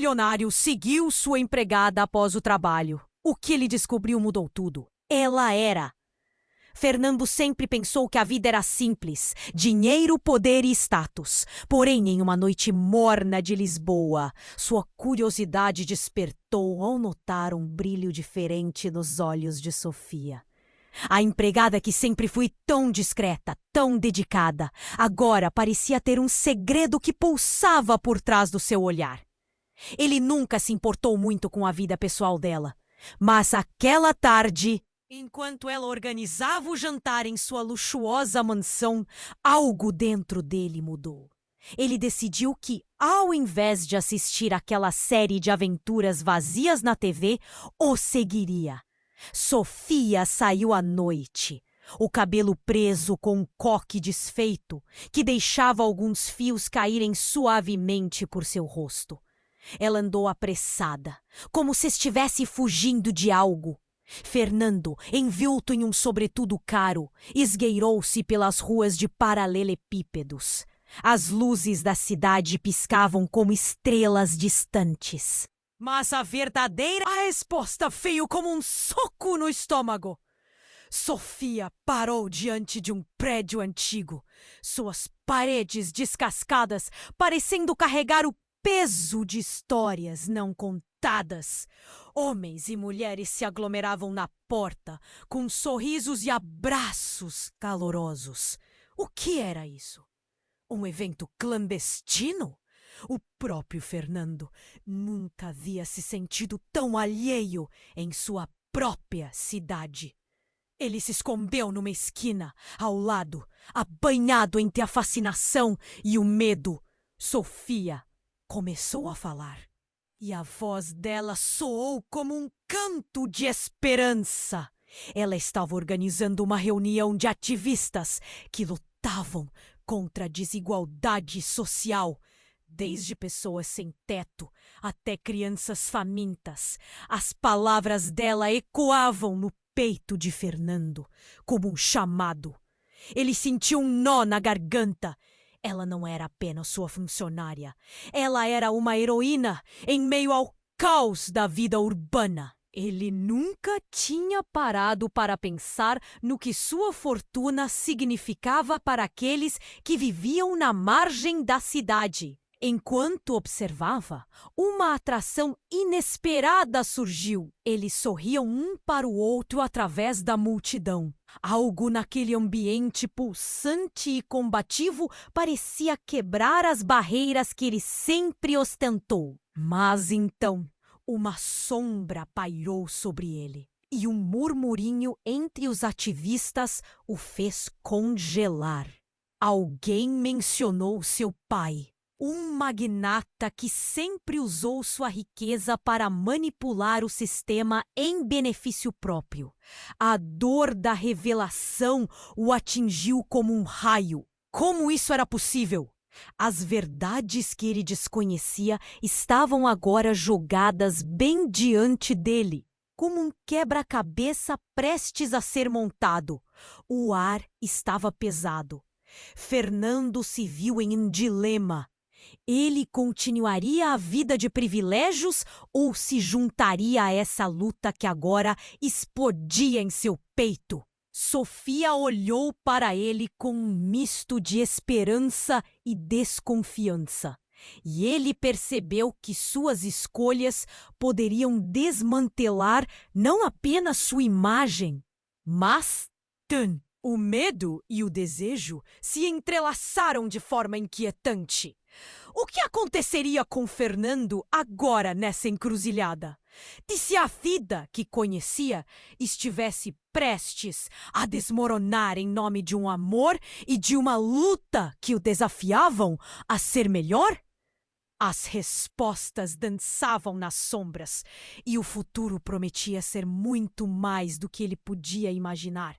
milionário seguiu sua empregada após o trabalho. O que ele descobriu mudou tudo. Ela era. Fernando sempre pensou que a vida era simples, dinheiro, poder e status. Porém, em uma noite morna de Lisboa, sua curiosidade despertou ao notar um brilho diferente nos olhos de Sofia. A empregada que sempre foi tão discreta, tão dedicada, agora parecia ter um segredo que pulsava por trás do seu olhar. Ele nunca se importou muito com a vida pessoal dela, mas aquela tarde, enquanto ela organizava o jantar em sua luxuosa mansão, algo dentro dele mudou. Ele decidiu que, ao invés de assistir aquela série de aventuras vazias na TV, o seguiria. Sofia saiu à noite, o cabelo preso com um coque desfeito, que deixava alguns fios caírem suavemente por seu rosto. Ela andou apressada, como se estivesse fugindo de algo. Fernando, envolto em um sobretudo caro, esgueirou-se pelas ruas de paralelepípedos. As luzes da cidade piscavam como estrelas distantes. Mas a resposta veio como um soco no estômago. Sofia parou diante de um prédio antigo, suas paredes descascadas, parecendo carregar o peso de histórias não contadas. Homens e mulheres se aglomeravam na porta, com sorrisos e abraços calorosos. O que era isso? Um evento clandestino? O próprio Fernando nunca havia se sentido tão alheio em sua própria cidade. Ele se escondeu numa esquina, ao lado, apanhado entre a fascinação e o medo. Sofia começou a falar, e a voz dela soou como um canto de esperança. Ela estava organizando uma reunião de ativistas que lutavam contra a desigualdade social. Desde pessoas sem teto até crianças famintas, as palavras dela ecoavam no peito de Fernando, como um chamado. Ele sentiu um nó na garganta. Ela não era apenas sua funcionária. Ela era uma heroína em meio ao caos da vida urbana. Ele nunca tinha parado para pensar no que sua fortuna significava para aqueles que viviam na margem da cidade. Enquanto observava, uma atração inesperada surgiu. Eles sorriam um para o outro através da multidão. Algo naquele ambiente pulsante e combativo parecia quebrar as barreiras que ele sempre ostentou. Mas então, uma sombra pairou sobre ele, e um murmurinho entre os ativistas o fez congelar. Alguém mencionou seu pai. Um magnata que sempre usou sua riqueza para manipular o sistema em benefício próprio. A dor da revelação o atingiu como um raio. Como isso era possível? As verdades que ele desconhecia estavam agora jogadas bem diante dele, como um quebra-cabeça prestes a ser montado. O ar estava pesado. Fernando se viu em um dilema. Ele continuaria a vida de privilégios ou se juntaria a essa luta que agora explodia em seu peito? Sofia olhou para ele com um misto de esperança e desconfiança. E ele percebeu que suas escolhas poderiam desmantelar não apenas sua imagem, mas o medo e o desejo se entrelaçaram de forma inquietante. O que aconteceria com Fernando agora nessa encruzilhada? E se a vida que conhecia estivesse prestes a desmoronar em nome de um amor e de uma luta que o desafiavam a ser melhor? As respostas dançavam nas sombras e o futuro prometia ser muito mais do que ele podia imaginar.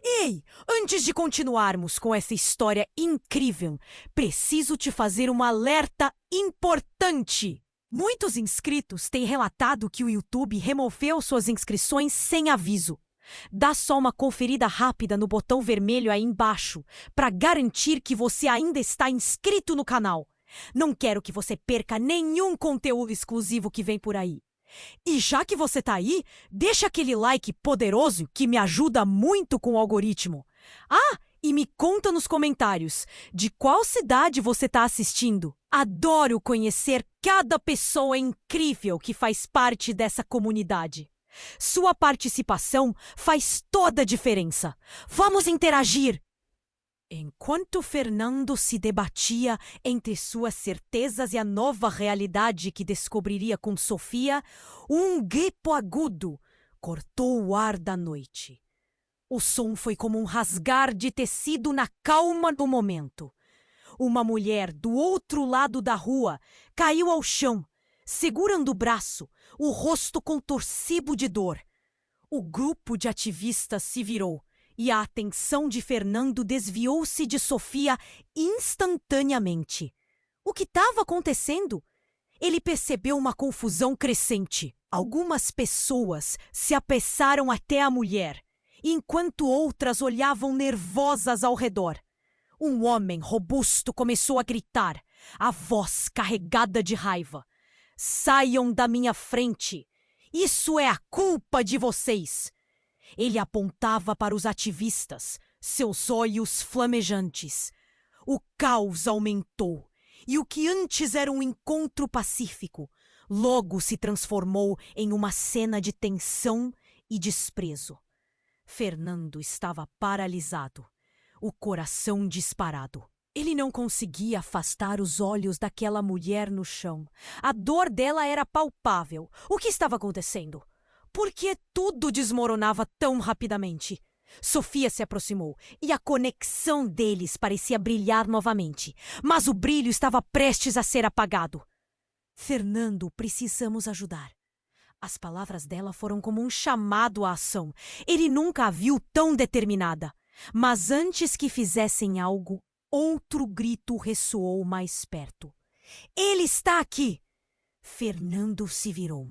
Ei, antes de continuarmos com essa história incrível, preciso te fazer um alerta importante. Muitos inscritos têm relatado que o YouTube removeu suas inscrições sem aviso. Dá só uma conferida rápida no botão vermelho aí embaixo para garantir que você ainda está inscrito no canal. Não quero que você perca nenhum conteúdo exclusivo que vem por aí. E já que você tá aí, deixa aquele like poderoso que me ajuda muito com o algoritmo. Ah, e me conta nos comentários de qual cidade você tá assistindo. Adoro conhecer cada pessoa incrível que faz parte dessa comunidade. Sua participação faz toda a diferença. Vamos interagir! Enquanto Fernando se debatia entre suas certezas e a nova realidade que descobriria com Sofia, um guepo agudo cortou o ar da noite. O som foi como um rasgar de tecido na calma do momento. Uma mulher do outro lado da rua caiu ao chão, segurando o braço, o rosto contorcido de dor. O grupo de ativistas se virou e a atenção de Fernando desviou-se de Sofia instantaneamente. O que estava acontecendo? Ele percebeu uma confusão crescente. Algumas pessoas se apressaram até a mulher, enquanto outras olhavam nervosas ao redor. Um homem robusto começou a gritar, a voz carregada de raiva. Saiam da minha frente! Isso é a culpa de vocês! Ele apontava para os ativistas, seus olhos flamejantes. O caos aumentou, e o que antes era um encontro pacífico, logo se transformou em uma cena de tensão e desprezo. Fernando estava paralisado, o coração disparado. Ele não conseguia afastar os olhos daquela mulher no chão. A dor dela era palpável. O que estava acontecendo? Por que tudo desmoronava tão rapidamente? Sofia se aproximou e a conexão deles parecia brilhar novamente, mas o brilho estava prestes a ser apagado. Fernando, precisamos ajudar. As palavras dela foram como um chamado à ação. Ele nunca a viu tão determinada. Mas antes que fizessem algo, outro grito ressoou mais perto. Ele está aqui! Fernando se virou.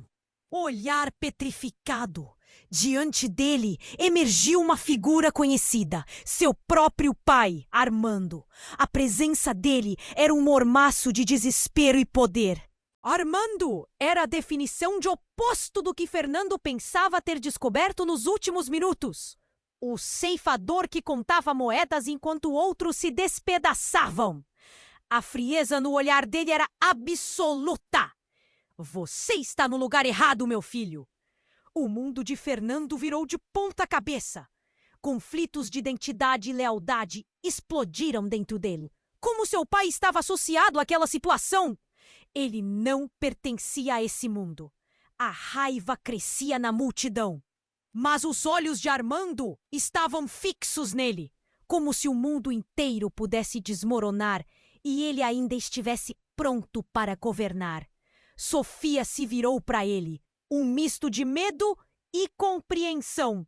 Olhar petrificado. Diante dele emergiu uma figura conhecida, seu próprio pai, Armando. A presença dele era um mormaço de desespero e poder. Armando era a definição de oposto do que Fernando pensava ter descoberto nos últimos minutos. O ceifador que contava moedas enquanto outros se despedaçavam. A frieza no olhar dele era absoluta. Você está no lugar errado, meu filho. O mundo de Fernando virou de ponta cabeça. Conflitos de identidade e lealdade explodiram dentro dele. Como seu pai estava associado àquela situação? Ele não pertencia a esse mundo. A raiva crescia na multidão. Mas os olhos de Armando estavam fixos nele, como se o mundo inteiro pudesse desmoronar e ele ainda estivesse pronto para governar. Sofia se virou para ele, um misto de medo e compreensão.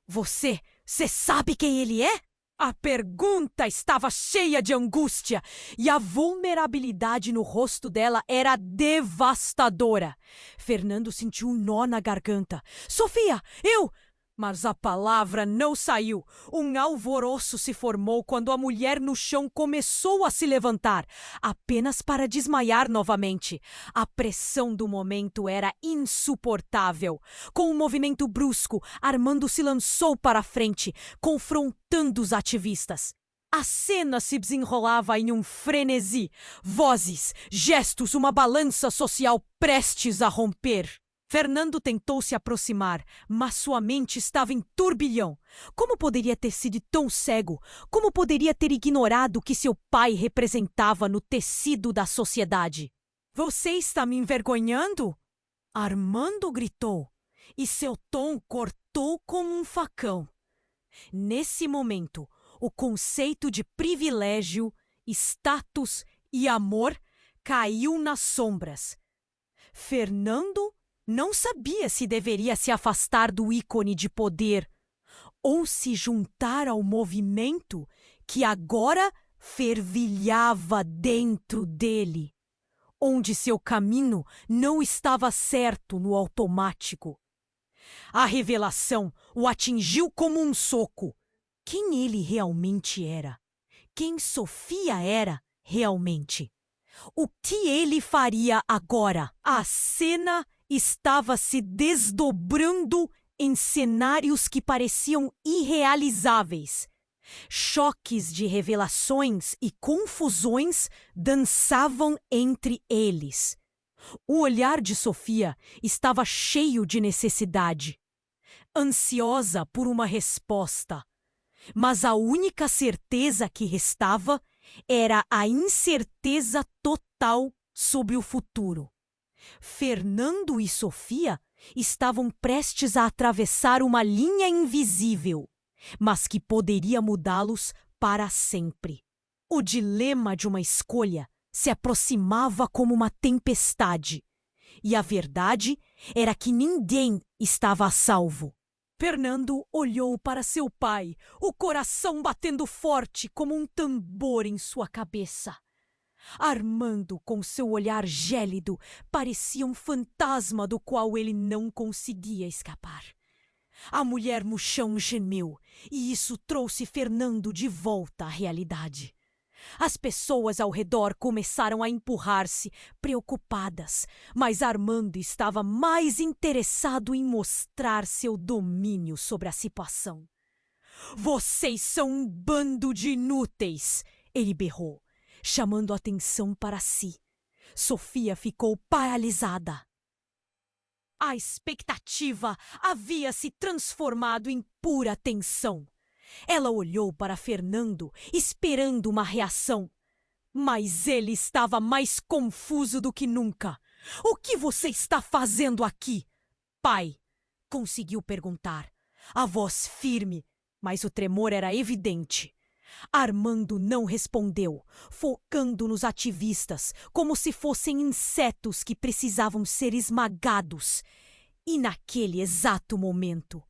Você sabe quem ele é? A pergunta estava cheia de angústia e a vulnerabilidade no rosto dela era devastadora. Fernando sentiu um nó na garganta. Sofia, eu... Mas a palavra não saiu. Um alvoroço se formou quando a mulher no chão começou a se levantar, apenas para desmaiar novamente. A pressão do momento era insuportável. Com um movimento brusco, Armando se lançou para a frente, confrontando os ativistas. A cena se desenrolava em um frenesi. Vozes, gestos, uma balança social prestes a romper. Fernando tentou se aproximar, mas sua mente estava em turbilhão. Como poderia ter sido tão cego? Como poderia ter ignorado o que seu pai representava no tecido da sociedade? Você está me envergonhando? Armando gritou, e seu tom cortou como um facão. Nesse momento, o conceito de privilégio, status e amor caiu nas sombras. Fernando não sabia se deveria se afastar do ícone de poder ou se juntar ao movimento que agora fervilhava dentro dele, onde seu caminho não estava certo no automático. A revelação o atingiu como um soco. Quem ele realmente era? Quem Sofia era realmente? O que ele faria agora? A cena estava se desdobrando em cenários que pareciam irrealizáveis. Choques de revelações e confusões dançavam entre eles. O olhar de Sofia estava cheio de necessidade, ansiosa por uma resposta. Mas a única certeza que restava era a incerteza total sobre o futuro. Fernando e Sofia estavam prestes a atravessar uma linha invisível, mas que poderia mudá-los para sempre. O dilema de uma escolha se aproximava como uma tempestade, e a verdade era que ninguém estava a salvo. Fernando olhou para seu pai, o coração batendo forte como um tambor em sua cabeça. Armando, com seu olhar gélido, parecia um fantasma do qual ele não conseguia escapar. A mulher no chão gemeu, e isso trouxe Fernando de volta à realidade. As pessoas ao redor começaram a empurrar-se, preocupadas, mas Armando estava mais interessado em mostrar seu domínio sobre a situação. "Vocês são um bando de inúteis!" ele berrou, chamando a atenção para si. Sofia ficou paralisada. A expectativa havia se transformado em pura tensão. Ela olhou para Fernando, esperando uma reação. Mas ele estava mais confuso do que nunca. "O que você está fazendo aqui, pai?" conseguiu perguntar. A voz firme, mas o tremor era evidente. Armando não respondeu, focando nos ativistas, como se fossem insetos que precisavam ser esmagados. E naquele exato momento,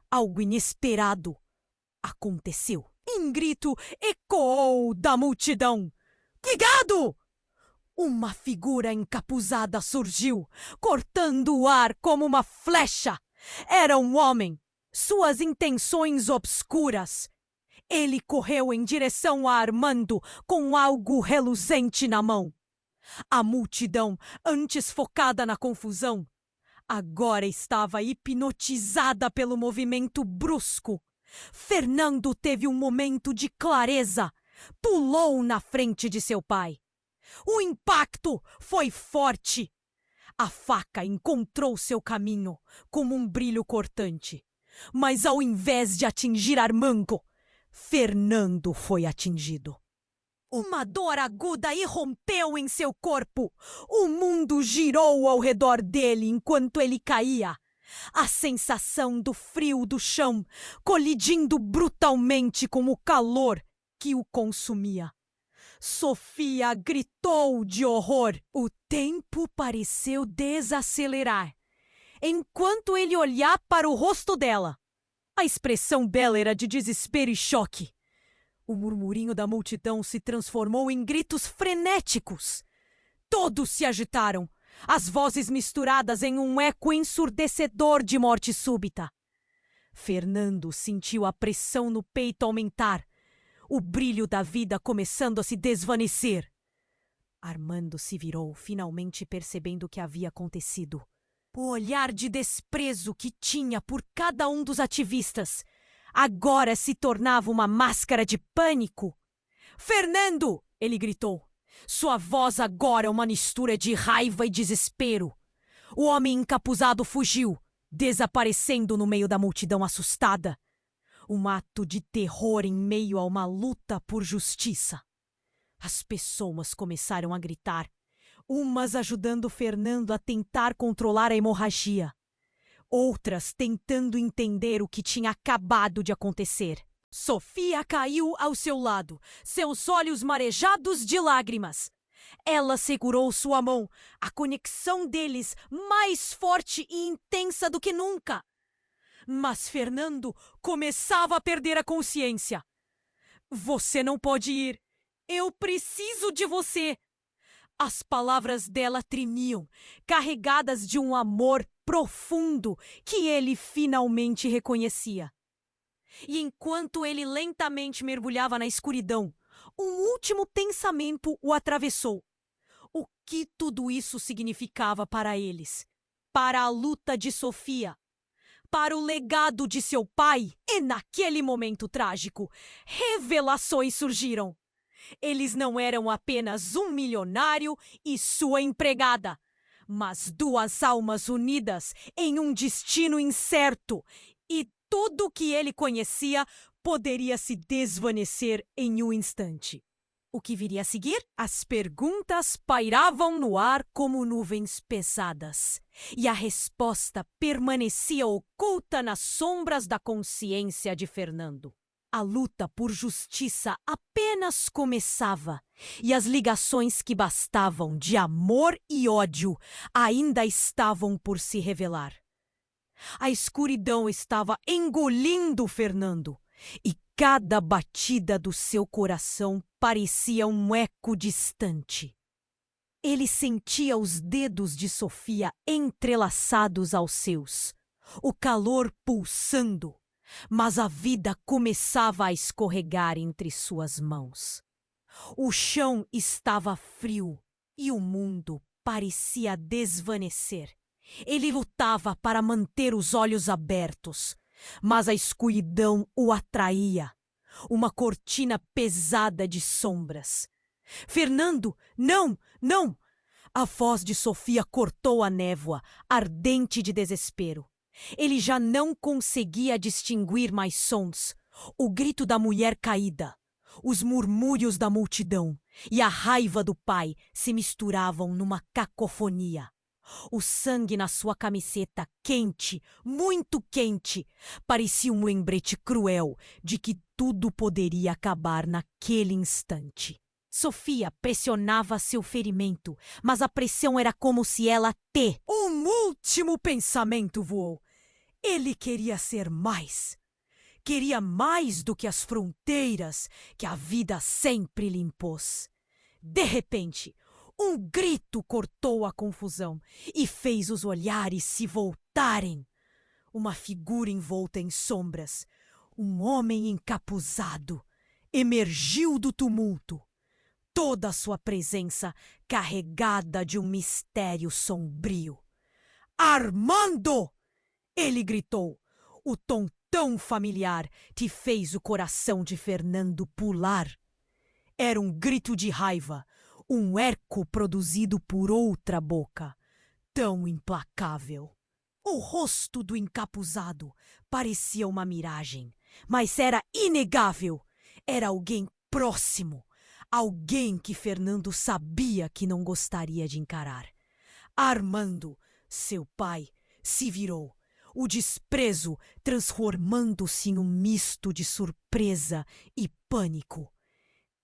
algo inesperado aconteceu. Um grito ecoou da multidão. "Cuidado!" Uma figura encapuzada surgiu, cortando o ar como uma flecha. Era um homem. Suas intenções obscuras. Ele correu em direção a Armando com algo reluzente na mão. A multidão, antes focada na confusão, agora estava hipnotizada pelo movimento brusco. Fernando teve um momento de clareza. Pulou na frente de seu pai. O impacto foi forte. A faca encontrou seu caminho como um brilho cortante. Mas ao invés de atingir Armando, Fernando foi atingido. Uma dor aguda irrompeu em seu corpo. O mundo girou ao redor dele enquanto ele caía. A sensação do frio do chão colidindo brutalmente com o calor que o consumia. Sofia gritou de horror. O tempo pareceu desacelerar, enquanto ele olhava para o rosto dela. A expressão dela era de desespero e choque. O murmurinho da multidão se transformou em gritos frenéticos. Todos se agitaram, as vozes misturadas em um eco ensurdecedor de morte súbita. Fernando sentiu a pressão no peito aumentar, o brilho da vida começando a se desvanecer. Armando se virou, finalmente percebendo o que havia acontecido. O olhar de desprezo que tinha por cada um dos ativistas agora se tornava uma máscara de pânico. "Fernando!" ele gritou. Sua voz agora é uma mistura de raiva e desespero. O homem encapuzado fugiu, desaparecendo no meio da multidão assustada. Um ato de terror em meio a uma luta por justiça. As pessoas começaram a gritar, umas ajudando Fernando a tentar controlar a hemorragia, outras tentando entender o que tinha acabado de acontecer. Sofia caiu ao seu lado, seus olhos marejados de lágrimas. Ela segurou sua mão, a conexão deles mais forte e intensa do que nunca. Mas Fernando começava a perder a consciência. "Você não pode ir. Eu preciso de você." As palavras dela tremiam, carregadas de um amor profundo que ele finalmente reconhecia. E enquanto ele lentamente mergulhava na escuridão, um último pensamento o atravessou. que tudo isso significava para eles, para a luta de Sofia, para o legado de seu pai. E naquele momento trágico, revelações surgiram. Eles não eram apenas um milionário e sua empregada, mas duas almas unidas em um destino incerto, e tudo o que ele conhecia poderia se desvanecer em um instante. O que viria a seguir? As perguntas pairavam no ar como nuvens pesadas, e a resposta permanecia oculta nas sombras da consciência de Fernando. A luta por justiça apenas começava, e as ligações que bastavam de amor e ódio ainda estavam por se revelar. A escuridão estava engolindo Fernando, e cada batida do seu coração parecia um eco distante. Ele sentia os dedos de Sofia entrelaçados aos seus, o calor pulsando, mas a vida começava a escorregar entre suas mãos. O chão estava frio e o mundo parecia desvanecer. Ele lutava para manter os olhos abertos, mas a escuridão o atraía, uma cortina pesada de sombras. Fernando, não, não! A voz de Sofia cortou a névoa, ardente de desespero. Ele já não conseguia distinguir mais sons. O grito da mulher caída, os murmúrios da multidão e a raiva do pai se misturavam numa cacofonia. O sangue na sua camiseta, quente, muito quente, parecia um lembrete cruel de que tudo poderia acabar naquele instante. Sofia pressionava seu ferimento, mas a pressão era como se ela Um último pensamento voou. Ele queria ser mais. Queria mais do que as fronteiras que a vida sempre lhe impôs. De repente, um grito cortou a confusão e fez os olhares se voltarem. Uma figura envolta em sombras, um homem encapuzado, emergiu do tumulto. Toda a sua presença carregada de um mistério sombrio. Armando! Ele gritou. O tom tão familiar que fez o coração de Fernando pular. Era um grito de raiva, um eco produzido por outra boca, tão implacável. O rosto do encapuzado parecia uma miragem, mas era inegável. Era alguém próximo, alguém que Fernando sabia que não gostaria de encarar. Armando, seu pai, se virou, o desprezo transformando-se em um misto de surpresa e pânico.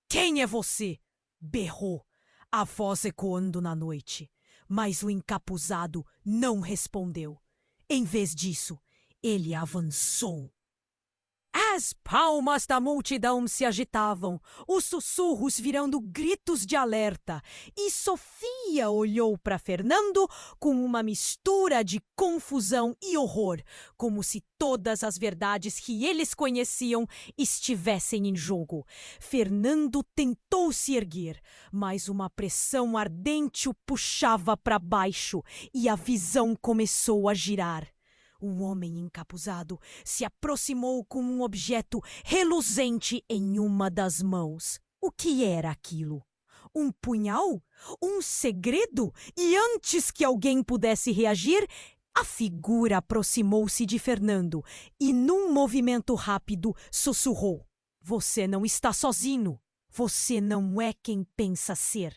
Quem é você? Berrou, a voz ecoando na noite. Mas o encapuzado não respondeu. Em vez disso, ele avançou. As palmas da multidão se agitavam, os sussurros virando gritos de alerta, e Sofia olhou para Fernando com uma mistura de confusão e horror, como se todas as verdades que eles conheciam estivessem em jogo. Fernando tentou se erguer, mas uma pressão ardente o puxava para baixo e a visão começou a girar. O homem encapuzado se aproximou com um objeto reluzente em uma das mãos. O que era aquilo? Um punhal? Um segredo? E antes que alguém pudesse reagir, a figura aproximou-se de Fernando e, num movimento rápido, sussurrou: Você não está sozinho. Você não é quem pensa ser.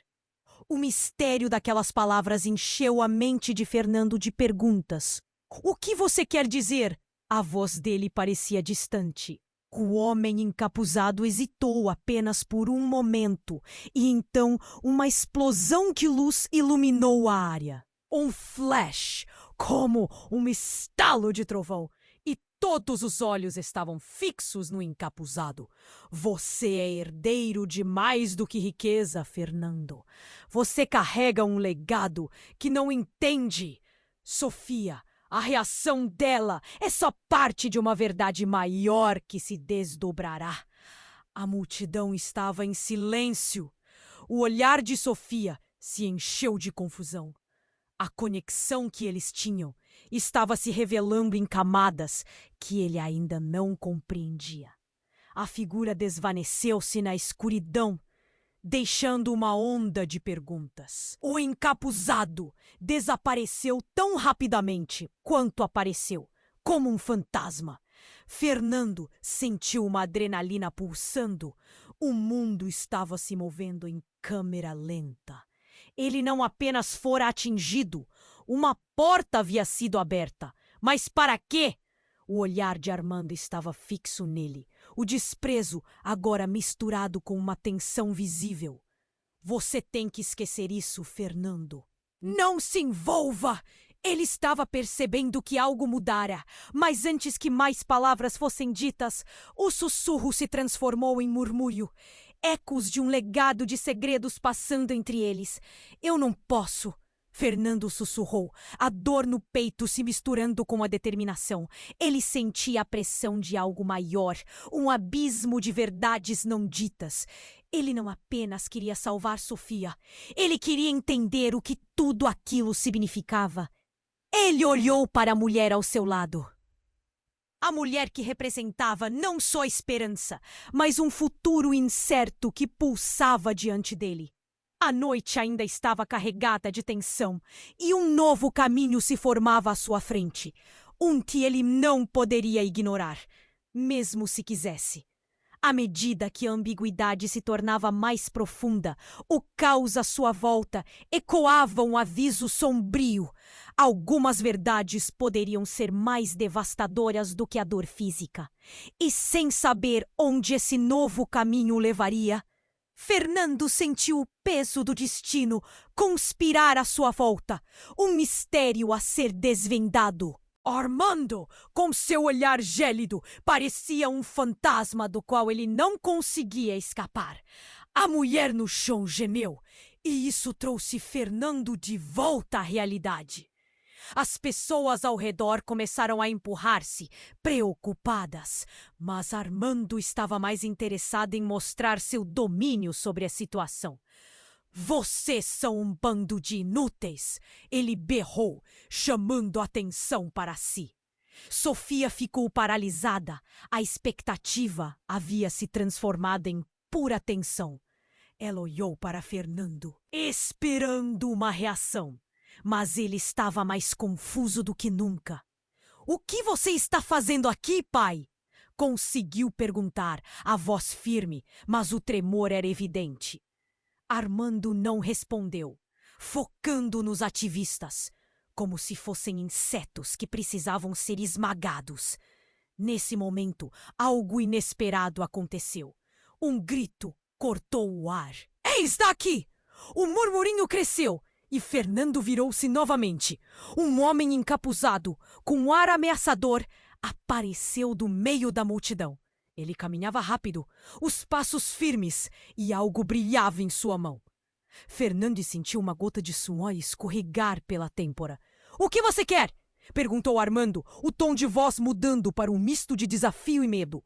O mistério daquelas palavras encheu a mente de Fernando de perguntas. O que você quer dizer? A voz dele parecia distante. O homem encapuzado hesitou apenas por um momento, e então uma explosão de luz iluminou a área. Um flash, como um estalo de trovão, e todos os olhos estavam fixos no encapuzado. Você é herdeiro de mais do que riqueza, Fernando. Você carrega um legado que não entende. Sofia, a reação dela é só parte de uma verdade maior que se desdobrará. A multidão estava em silêncio. O olhar de Sofia se encheu de confusão. A conexão que eles tinham estava se revelando em camadas que ele ainda não compreendia. A figura desvaneceu-se na escuridão, deixando uma onda de perguntas. O encapuzado desapareceu tão rapidamente quanto apareceu, como um fantasma. Fernando sentiu uma adrenalina pulsando. O mundo estava se movendo em câmera lenta. Ele não apenas fora atingido, uma porta havia sido aberta. Mas para quê? O olhar de Armando estava fixo nele, o desprezo agora misturado com uma tensão visível. Você tem que esquecer isso, Fernando. Não se envolva! Ele estava percebendo que algo mudara, mas antes que mais palavras fossem ditas, o sussurro se transformou em murmúrio. Ecos de um legado de segredos passando entre eles. Eu não posso. Fernando sussurrou, a dor no peito se misturando com a determinação. Ele sentia a pressão de algo maior, um abismo de verdades não ditas. Ele não apenas queria salvar Sofia, ele queria entender o que tudo aquilo significava. Ele olhou para a mulher ao seu lado. A mulher que representava não só esperança, mas um futuro incerto que pulsava diante dele. A noite ainda estava carregada de tensão e um novo caminho se formava à sua frente. Um que ele não poderia ignorar, mesmo se quisesse. À medida que a ambiguidade se tornava mais profunda, o caos à sua volta ecoava um aviso sombrio. Algumas verdades poderiam ser mais devastadoras do que a dor física. E sem saber onde esse novo caminho o levaria, Fernando sentiu o peso do destino conspirar à sua volta, um mistério a ser desvendado. Armando, com seu olhar gélido, parecia um fantasma do qual ele não conseguia escapar. A mulher no chão gemeu, e isso trouxe Fernando de volta à realidade. As pessoas ao redor começaram a empurrar-se, preocupadas, mas Armando estava mais interessado em mostrar seu domínio sobre a situação. Vocês são um bando de inúteis! Ele berrou, chamando a atenção para si. Sofia ficou paralisada. A expectativa havia se transformado em pura tensão. Ela olhou para Fernando, esperando uma reação. Mas ele estava mais confuso do que nunca. O que você está fazendo aqui, pai? Conseguiu perguntar, a voz firme, mas o tremor era evidente. Armando não respondeu, focando nos ativistas, como se fossem insetos que precisavam ser esmagados. Nesse momento, algo inesperado aconteceu. Um grito cortou o ar. Eis daqui! O murmurinho cresceu. E Fernando virou-se novamente. Um homem encapuzado, com um ar ameaçador, apareceu do meio da multidão. Ele caminhava rápido, os passos firmes, e algo brilhava em sua mão. Fernando sentiu uma gota de suor escorregar pela têmpora. — O que você quer? Perguntou Armando, o tom de voz mudando para um misto de desafio e medo.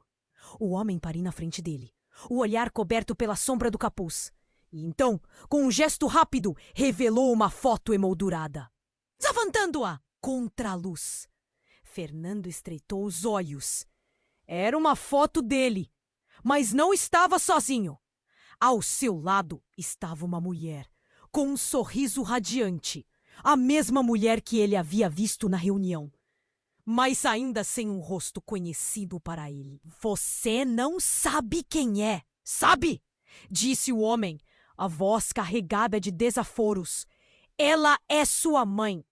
O homem parou na frente dele, o olhar coberto pela sombra do capuz. E então, com um gesto rápido, revelou uma foto emoldurada. Desavantando-a contra a luz. Fernando estreitou os olhos. Era uma foto dele, mas não estava sozinho. Ao seu lado estava uma mulher, com um sorriso radiante. A mesma mulher que ele havia visto na reunião. Mas ainda sem um rosto conhecido para ele. Você não sabe quem é, sabe? Disse o homem, a voz carregada de desaforos. Ela é sua mãe.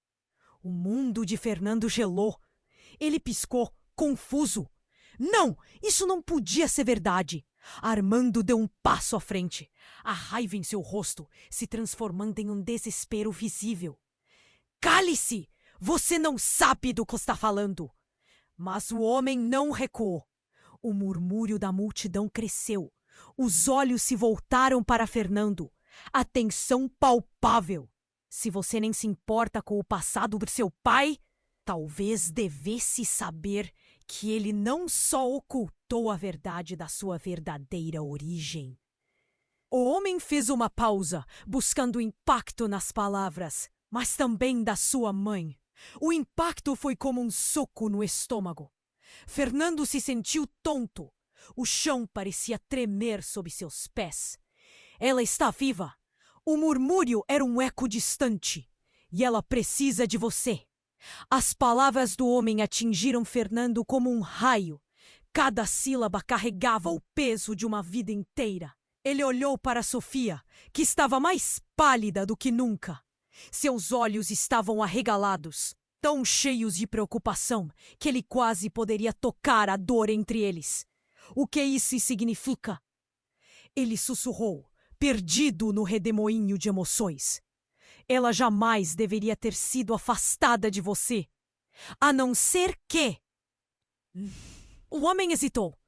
O mundo de Fernando gelou. Ele piscou, confuso. Não, isso não podia ser verdade. Armando deu um passo à frente. A raiva em seu rosto se transformando em um desespero visível. Cale-se! Você não sabe do que está falando. Mas o homem não recuou. O murmúrio da multidão cresceu. Os olhos se voltaram para Fernando. A tensão palpável. Se você nem se importa com o passado do seu pai, talvez devesse saber que ele não só ocultou a verdade da sua verdadeira origem, O homem fez uma pausa, buscando impacto nas palavras, mas também da sua mãe. O impacto foi como um soco no estômago. Fernando se sentiu tonto. O chão parecia tremer sob seus pés. Ela está viva. O murmúrio era um eco distante. E ela precisa de você. As palavras do homem atingiram Fernando como um raio. Cada sílaba carregava o peso de uma vida inteira. Ele olhou para Sofia, que estava mais pálida do que nunca. Seus olhos estavam arregalados, tão cheios de preocupação que ele quase poderia tocar a dor entre eles. O que isso significa? Ele sussurrou, perdido no redemoinho de emoções. Ela jamais deveria ter sido afastada de você. A não ser que... O homem hesitou,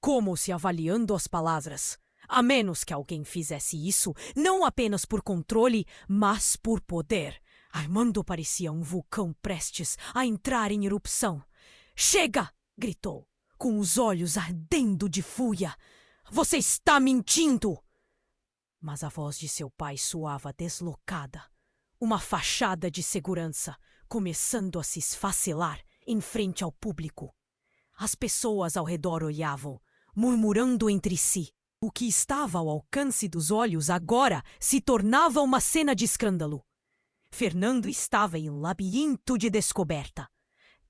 como se avaliando as palavras. A menos que alguém fizesse isso, não apenas por controle, mas por poder. Armando parecia um vulcão prestes a entrar em erupção. Chega! Gritou, com os olhos ardendo de fúria. Você está mentindo! Mas a voz de seu pai soava deslocada. Uma fachada de segurança, começando a se esfacelar em frente ao público. As pessoas ao redor olhavam, murmurando entre si. O que estava ao alcance dos olhos agora se tornava uma cena de escândalo. Fernando estava em um labirinto de descoberta.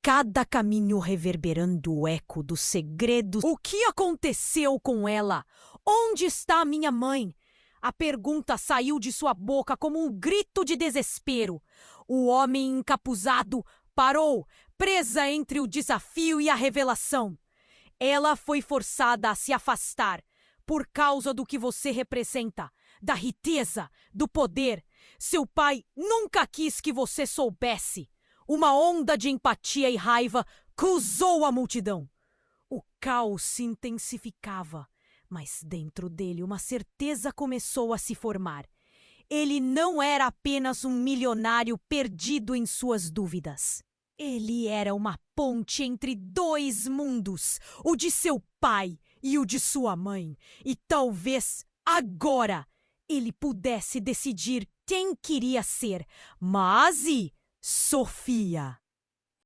Cada caminho reverberando o eco dos segredos. O que aconteceu com ela? Onde está minha mãe? A pergunta saiu de sua boca como um grito de desespero. O homem encapuzado parou, presa entre o desafio e a revelação. Ela foi forçada a se afastar. Por causa do que você representa, da riqueza, do poder. Seu pai nunca quis que você soubesse. Uma onda de empatia e raiva cruzou a multidão. O caos se intensificava, mas dentro dele uma certeza começou a se formar. Ele não era apenas um milionário perdido em suas dúvidas. Ele era uma ponte entre dois mundos, o de seu pai e o de sua mãe. E talvez agora ele pudesse decidir quem queria ser, mas e Sofia?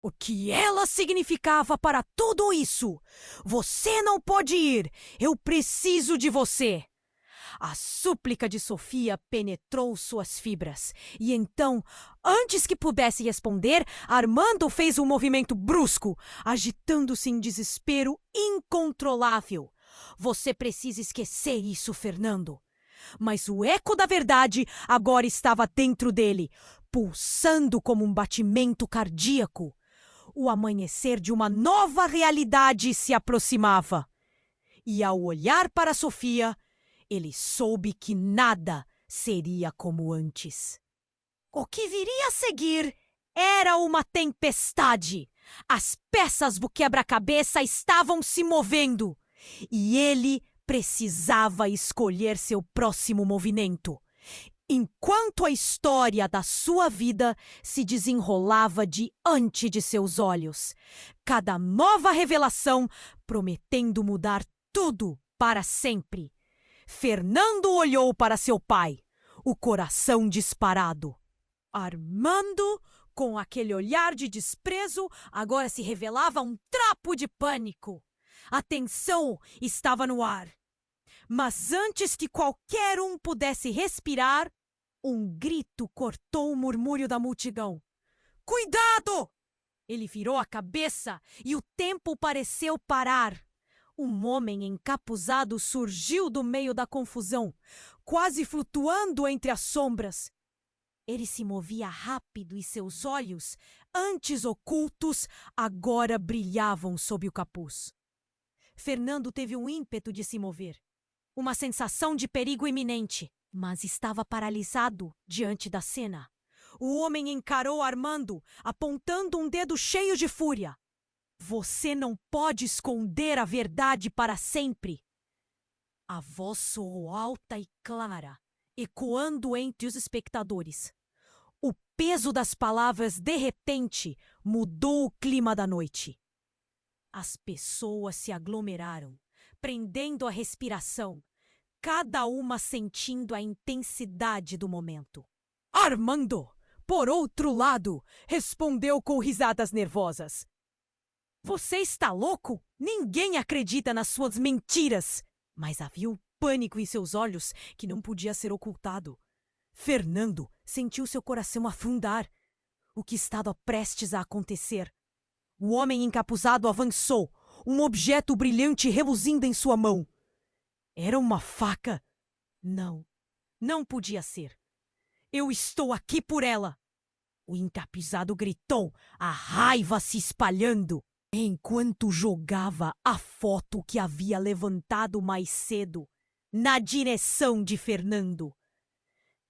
O que ela significava para tudo isso? Você não pode ir, eu preciso de você. A súplica de Sofia penetrou suas fibras. E então, antes que pudesse responder, Armando fez um movimento brusco, agitando-se em desespero incontrolável. Você precisa esquecer isso, Fernando. Mas o eco da verdade agora estava dentro dele, pulsando como um batimento cardíaco. O amanhecer de uma nova realidade se aproximava. E ao olhar para Sofia, ele soube que nada seria como antes. O que viria a seguir era uma tempestade. As peças do quebra-cabeça estavam se movendo. E ele precisava escolher seu próximo movimento. Enquanto a história da sua vida se desenrolava diante de seus olhos, cada nova revelação prometendo mudar tudo para sempre. Fernando olhou para seu pai, o coração disparado. Armando, com aquele olhar de desprezo, agora se revelava um trapo de pânico. A tensão estava no ar. Mas antes que qualquer um pudesse respirar, um grito cortou o murmúrio da multidão. Cuidado! Ele virou a cabeça e o tempo pareceu parar. Um homem encapuzado surgiu do meio da confusão, quase flutuando entre as sombras. Ele se movia rápido e seus olhos, antes ocultos, agora brilhavam sob o capuz. Fernando teve um ímpeto de se mover, uma sensação de perigo iminente, mas estava paralisado diante da cena. O homem encarou Armando, apontando um dedo cheio de fúria. Você não pode esconder a verdade para sempre. A voz soou alta e clara, ecoando entre os espectadores. O peso das palavras, de repente, mudou o clima da noite. As pessoas se aglomeraram, prendendo a respiração, cada uma sentindo a intensidade do momento. Armando, por outro lado, respondeu com risadas nervosas. Você está louco? Ninguém acredita nas suas mentiras! Mas havia um pânico em seus olhos que não podia ser ocultado. Fernando sentiu seu coração afundar. O que estava prestes a acontecer? O homem encapuzado avançou, um objeto brilhante reluzindo em sua mão. Era uma faca? Não, não podia ser. Eu estou aqui por ela! O encapuzado gritou, a raiva se espalhando, enquanto jogava a foto que havia levantado mais cedo na direção de Fernando.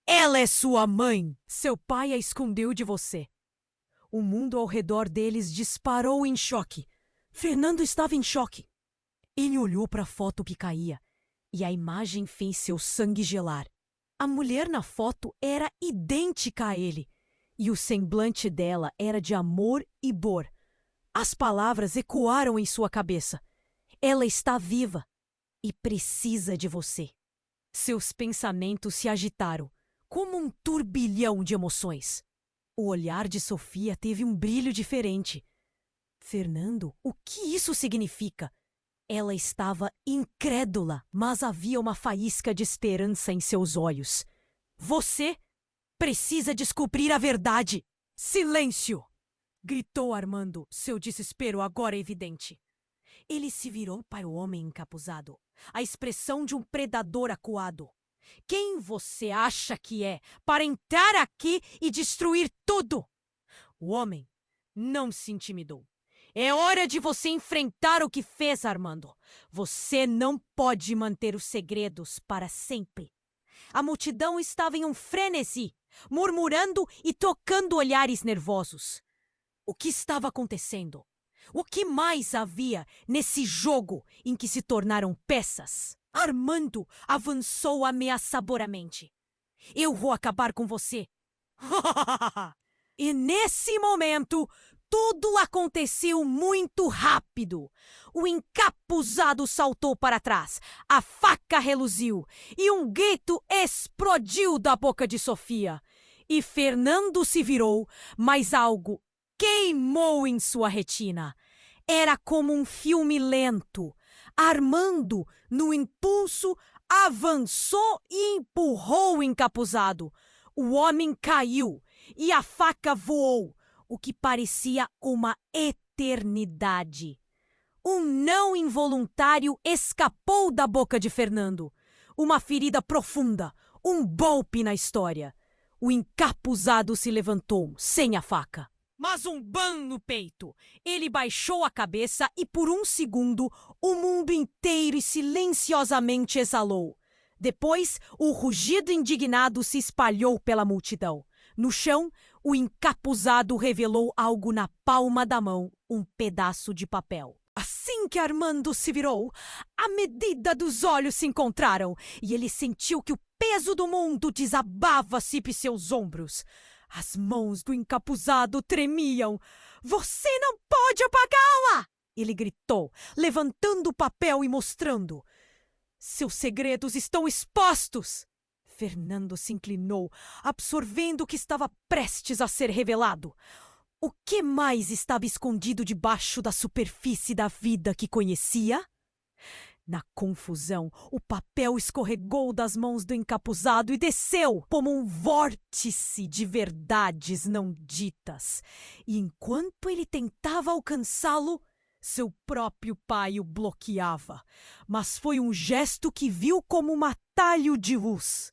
Ela é sua mãe! Seu pai a escondeu de você. O mundo ao redor deles disparou em choque. Fernando estava em choque. Ele olhou para a foto que caía e a imagem fez seu sangue gelar. A mulher na foto era idêntica a ele e o semblante dela era de amor e dor. As palavras ecoaram em sua cabeça. Ela está viva e precisa de você. Seus pensamentos se agitaram, como um turbilhão de emoções. O olhar de Sofia teve um brilho diferente. Fernando, o que isso significa? Ela estava incrédula, mas havia uma faísca de esperança em seus olhos. Você precisa descobrir a verdade. Silêncio! Gritou Armando, seu desespero agora evidente. Ele se virou para o homem encapuzado, a expressão de um predador acuado. Quem você acha que é para entrar aqui e destruir tudo? O homem não se intimidou. É hora de você enfrentar o que fez, Armando. Você não pode manter os segredos para sempre. A multidão estava em um frenesi, murmurando e trocando olhares nervosos. O que estava acontecendo? O que mais havia nesse jogo em que se tornaram peças? Armando avançou ameaçadoramente. Eu vou acabar com você. E nesse momento, tudo aconteceu muito rápido. O encapuzado saltou para trás, a faca reluziu e um grito explodiu da boca de Sofia. E Fernando se virou, mas algo queimou em sua retina. Era como um filme lento. Armando, no impulso, avançou e empurrou o encapuzado. O homem caiu e a faca voou, o que parecia uma eternidade. Um não involuntário escapou da boca de Fernando. Uma ferida profunda, um golpe na história. O encapuzado se levantou, sem a faca. Mas um ban no peito. Ele baixou a cabeça e por um segundo o mundo inteiro silenciosamente exalou. Depois, o rugido indignado se espalhou pela multidão. No chão, o encapuzado revelou algo na palma da mão, um pedaço de papel. Assim que Armando se virou, a medida dos olhos se encontraram e ele sentiu que o peso do mundo desabava-se por seus ombros. As mãos do encapuzado tremiam. Você não pode apagá-la! Ele gritou, levantando o papel e mostrando. Seus segredos estão expostos! Fernando se inclinou, absorvendo o que estava prestes a ser revelado. O que mais estava escondido debaixo da superfície da vida que conhecia? Na confusão, o papel escorregou das mãos do encapuzado e desceu como um vórtice de verdades não ditas. E enquanto ele tentava alcançá-lo, seu próprio pai o bloqueava. Mas foi um gesto que viu como um atalho de luz.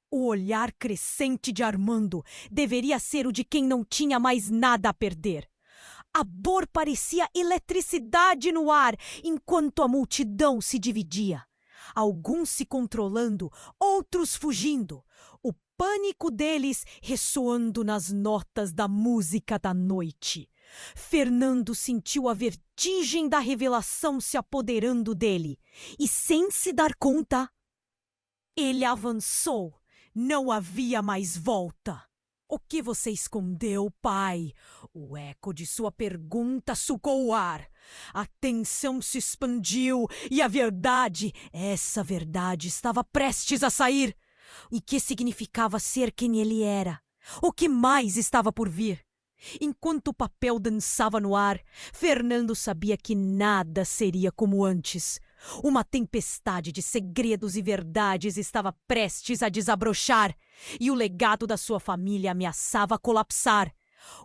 O olhar crescente de Armando deveria ser o de quem não tinha mais nada a perder. A dor parecia eletricidade no ar, enquanto a multidão se dividia. Alguns se controlando, outros fugindo. O pânico deles ressoando nas notas da música da noite. Fernando sentiu a vertigem da revelação se apoderando dele. E sem se dar conta, ele avançou. Não havia mais volta. O que você escondeu, pai? O eco de sua pergunta sugou o ar. A tensão se expandiu e a verdade, essa verdade, estava prestes a sair. E que significava ser quem ele era? O que mais estava por vir? Enquanto o papel dançava no ar, Fernando sabia que nada seria como antes. Uma tempestade de segredos e verdades estava prestes a desabrochar, e o legado da sua família ameaçava colapsar.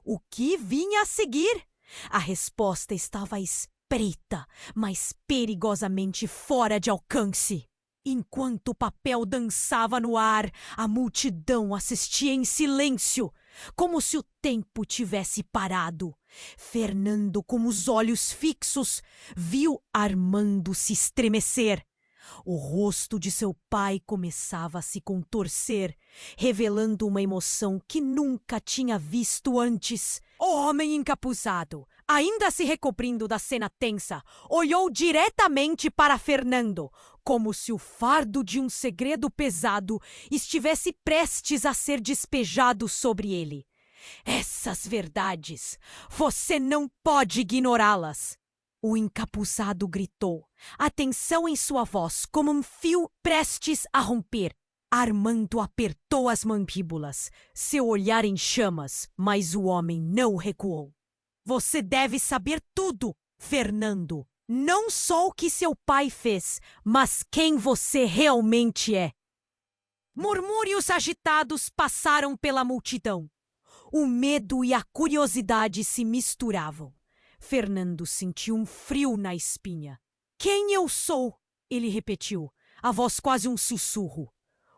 O que vinha a seguir? A resposta estava à espreita, mas perigosamente fora de alcance. Enquanto o papel dançava no ar, a multidão assistia em silêncio, como se o tempo tivesse parado. Fernando, com os olhos fixos, viu Armando se estremecer. O rosto de seu pai começava a se contorcer, revelando uma emoção que nunca tinha visto antes. O homem encapuzado, ainda se recobrindo da cena tensa, olhou diretamente para Fernando, como se o fardo de um segredo pesado estivesse prestes a ser despejado sobre ele. Essas verdades, você não pode ignorá-las! O encapuzado gritou, a tensão em sua voz como um fio prestes a romper. Armando apertou as mandíbulas, seu olhar em chamas, mas o homem não recuou. Você deve saber tudo, Fernando. Não só o que seu pai fez, mas quem você realmente é. Murmúrios agitados passaram pela multidão. O medo e a curiosidade se misturavam. Fernando sentiu um frio na espinha. Quem eu sou? Ele repetiu, a voz quase um sussurro.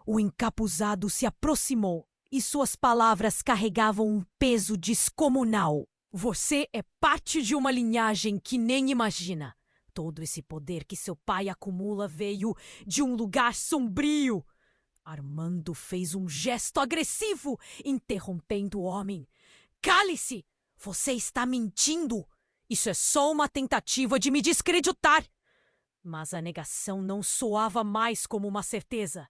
O encapuzado se aproximou e suas palavras carregavam um peso descomunal. Você é parte de uma linhagem que nem imagina. Todo esse poder que seu pai acumula veio de um lugar sombrio. Armando fez um gesto agressivo, interrompendo o homem. Cale-se! Você está mentindo! Isso é só uma tentativa de me descreditar! Mas a negação não soava mais como uma certeza.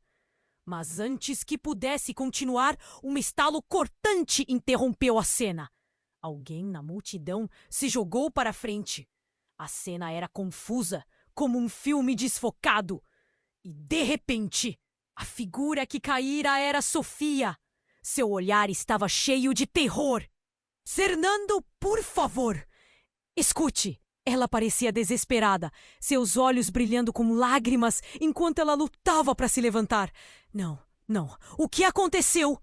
Mas antes que pudesse continuar, um estalo cortante interrompeu a cena. Alguém na multidão se jogou para a frente. A cena era confusa, como um filme desfocado. E, de repente, a figura que caíra era Sofia. Seu olhar estava cheio de terror. Fernando, por favor, escute. Ela parecia desesperada, seus olhos brilhando com lágrimas enquanto ela lutava para se levantar. Não, não. O que aconteceu?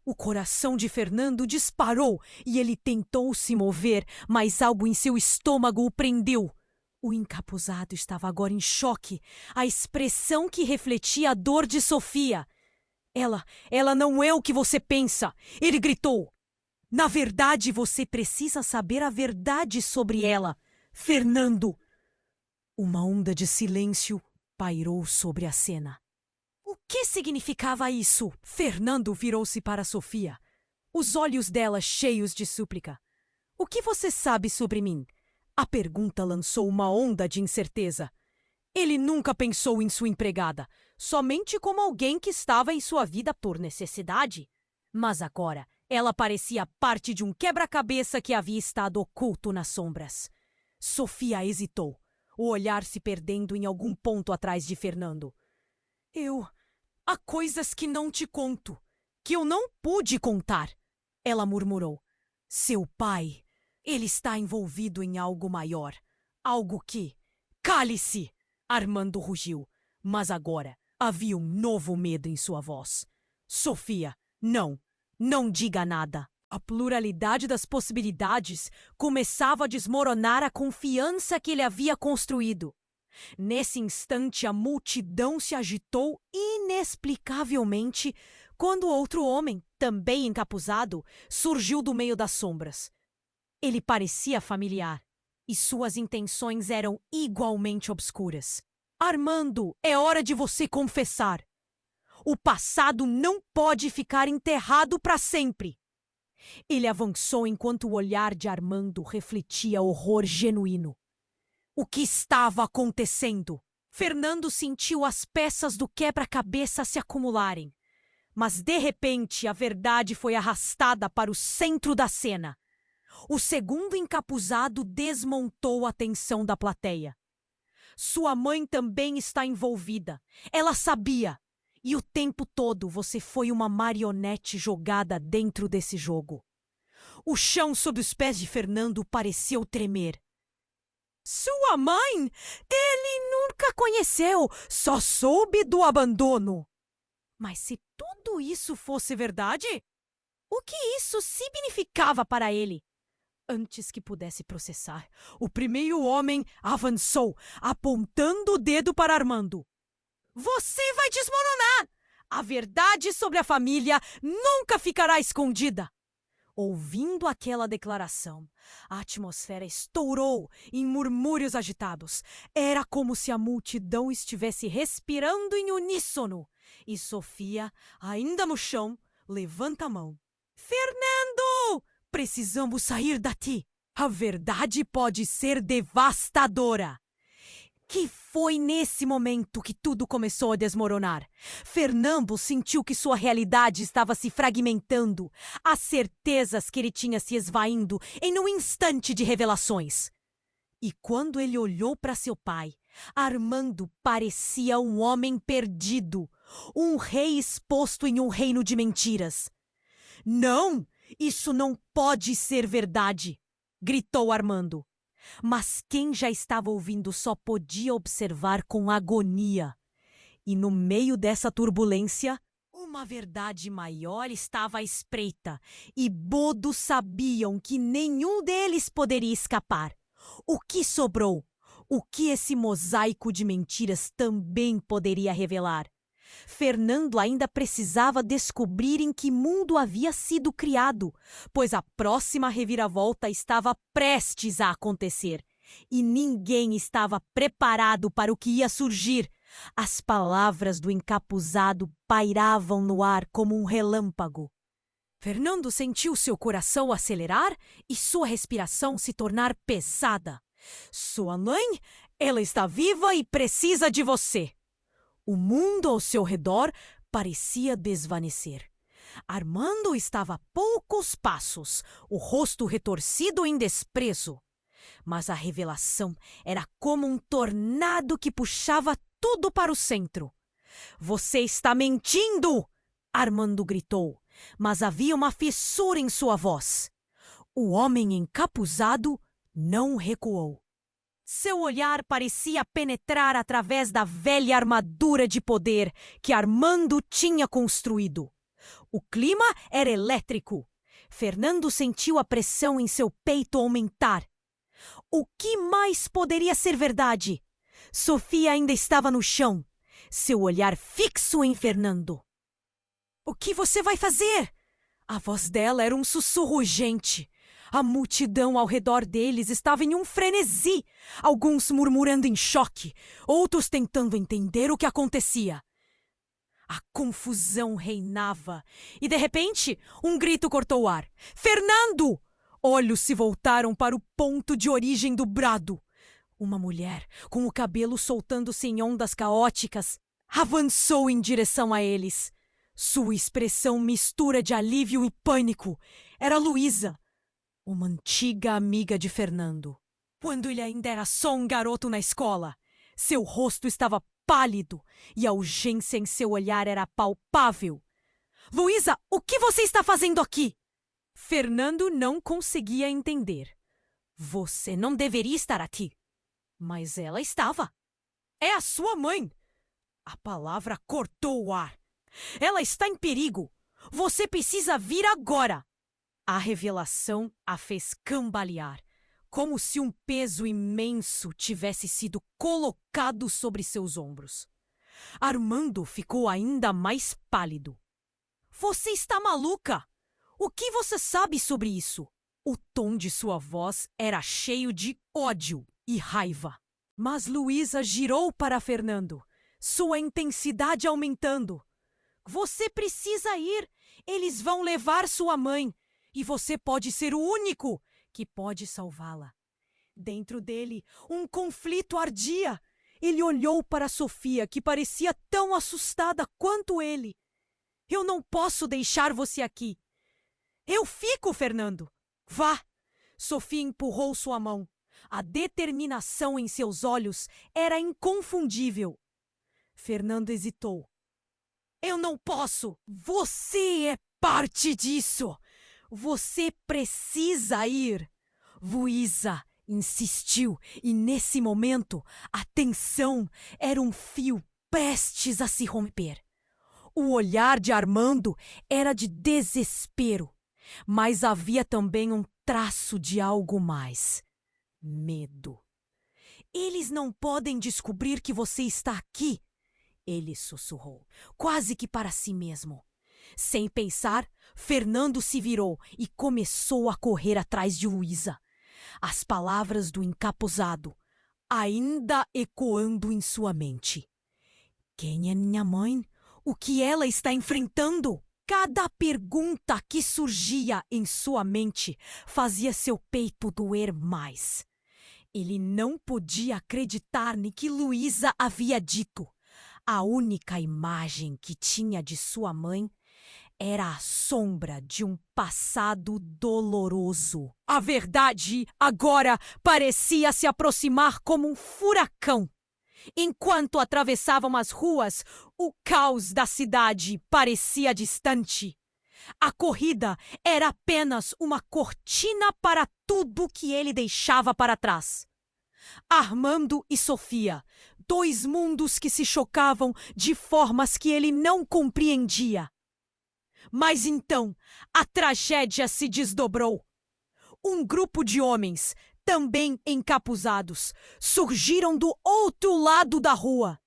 O coração de Fernando disparou e ele tentou se mover, mas algo em seu estômago o prendeu. O encapuzado estava agora em choque, a expressão que refletia a dor de Sofia. Ela não é o que você pensa, ele gritou. Na verdade, você precisa saber a verdade sobre ela, Fernando. Uma onda de silêncio pairou sobre a cena. O que significava isso? Fernando virou-se para Sofia, os olhos dela cheios de súplica. O que você sabe sobre mim? A pergunta lançou uma onda de incerteza. Ele nunca pensou em sua empregada, somente como alguém que estava em sua vida por necessidade. Mas agora, ela parecia parte de um quebra-cabeça que havia estado oculto nas sombras. Sofia hesitou, o olhar se perdendo em algum ponto atrás de Fernando. Há coisas que não te conto, que eu não pude contar, ela murmurou. Seu pai, ele está envolvido em algo maior, algo que... Cale-se! Armando rugiu, mas agora havia um novo medo em sua voz. Sofia, não diga nada. A pluralidade das possibilidades começava a desmoronar a confiança que ele havia construído. Nesse instante, a multidão se agitou inexplicavelmente quando outro homem, também encapuzado, surgiu do meio das sombras. Ele parecia familiar e suas intenções eram igualmente obscuras. Armando, é hora de você confessar. O passado não pode ficar enterrado para sempre. Ele avançou enquanto o olhar de Armando refletia horror genuíno. O que estava acontecendo? Fernando sentiu as peças do quebra-cabeça se acumularem. Mas, de repente, a verdade foi arrastada para o centro da cena. O segundo encapuzado desmontou a atenção da plateia. Sua mãe também está envolvida. Ela sabia. E o tempo todo você foi uma marionete jogada dentro desse jogo. O chão sob os pés de Fernando pareceu tremer. Sua mãe? Ele nunca conheceu, só soube do abandono. Mas se tudo isso fosse verdade, o que isso significava para ele? Antes que pudesse processar, o primeiro homem avançou, apontando o dedo para Armando. Você vai desmoronar! A verdade sobre a família nunca ficará escondida! Ouvindo aquela declaração, a atmosfera estourou em murmúrios agitados. Era como se a multidão estivesse respirando em uníssono. E Sofia, ainda no chão, levanta a mão. Fernando! Precisamos sair daqui. A verdade pode ser devastadora. Que foi nesse momento que tudo começou a desmoronar. Fernando sentiu que sua realidade estava se fragmentando, as certezas que ele tinha se esvaindo em um instante de revelações. E quando ele olhou para seu pai, Armando parecia um homem perdido, um rei exposto em um reino de mentiras. Não, isso não pode ser verdade, gritou Armando. Mas quem já estava ouvindo só podia observar com agonia. E no meio dessa turbulência, uma verdade maior estava à espreita, e Bodo sabiam que nenhum deles poderia escapar. O que sobrou? O que esse mosaico de mentiras também poderia revelar? Fernando ainda precisava descobrir em que mundo havia sido criado, pois a próxima reviravolta estava prestes a acontecer. E ninguém estava preparado para o que ia surgir. As palavras do encapuzado pairavam no ar como um relâmpago. Fernando sentiu seu coração acelerar e sua respiração se tornar pesada. Sua mãe, ela está viva e precisa de você. O mundo ao seu redor parecia desvanecer. Armando estava a poucos passos, o rosto retorcido em desprezo. Mas a revelação era como um tornado que puxava tudo para o centro. Você está mentindo! Armando gritou, mas havia uma fissura em sua voz. O homem encapuzado não recuou. Seu olhar parecia penetrar através da velha armadura de poder que Armando tinha construído. O clima era elétrico. Fernando sentiu a pressão em seu peito aumentar. O que mais poderia ser verdade? Sofia ainda estava no chão, seu olhar fixo em Fernando. O que você vai fazer? A voz dela era um sussurro urgente. A multidão ao redor deles estava em um frenesi, alguns murmurando em choque, outros tentando entender o que acontecia. A confusão reinava e, de repente, um grito cortou o ar. Fernando! Olhos se voltaram para o ponto de origem do brado. Uma mulher, com o cabelo soltando-se em ondas caóticas, avançou em direção a eles. Sua expressão mistura de alívio e pânico. Era Luísa, uma antiga amiga de Fernando. Quando ele ainda era só um garoto na escola, seu rosto estava pálido e a urgência em seu olhar era palpável. Luísa, o que você está fazendo aqui? Fernando não conseguia entender. Você não deveria estar aqui. Mas ela estava. É a sua mãe. A palavra cortou o ar. Ela está em perigo. Você precisa vir agora. A revelação a fez cambalear, como se um peso imenso tivesse sido colocado sobre seus ombros. Armando ficou ainda mais pálido. Você está maluca? O que você sabe sobre isso? O tom de sua voz era cheio de ódio e raiva. Mas Luísa girou para Fernando, sua intensidade aumentando. Você precisa ir. Eles vão levar sua mãe. E você pode ser o único que pode salvá-la. Dentro dele, um conflito ardia. Ele olhou para Sofia, que parecia tão assustada quanto ele. Eu não posso deixar você aqui. Eu fico, Fernando. Vá. Sofia empurrou sua mão. A determinação em seus olhos era inconfundível. Fernando hesitou. Eu não posso. Você é parte disso. Você precisa ir. Luísa insistiu e, nesse momento, a tensão era um fio prestes a se romper. O olhar de Armando era de desespero, mas havia também um traço de algo mais. Medo. Eles não podem descobrir que você está aqui, ele sussurrou, quase que para si mesmo. Sem pensar, Fernando se virou e começou a correr atrás de Luísa. As palavras do encapuzado ainda ecoando em sua mente. Quem é minha mãe? O que ela está enfrentando? Cada pergunta que surgia em sua mente fazia seu peito doer mais. Ele não podia acreditar no que Luísa havia dito. A única imagem que tinha de sua mãe era a sombra de um passado doloroso. A verdade agora parecia se aproximar como um furacão. Enquanto atravessavam as ruas, o caos da cidade parecia distante. A corrida era apenas uma cortina para tudo que ele deixava para trás. Armando e Sofia, dois mundos que se chocavam de formas que ele não compreendia. Mas então, a tragédia se desdobrou. Um grupo de homens, também encapuzados, surgiram do outro lado da rua.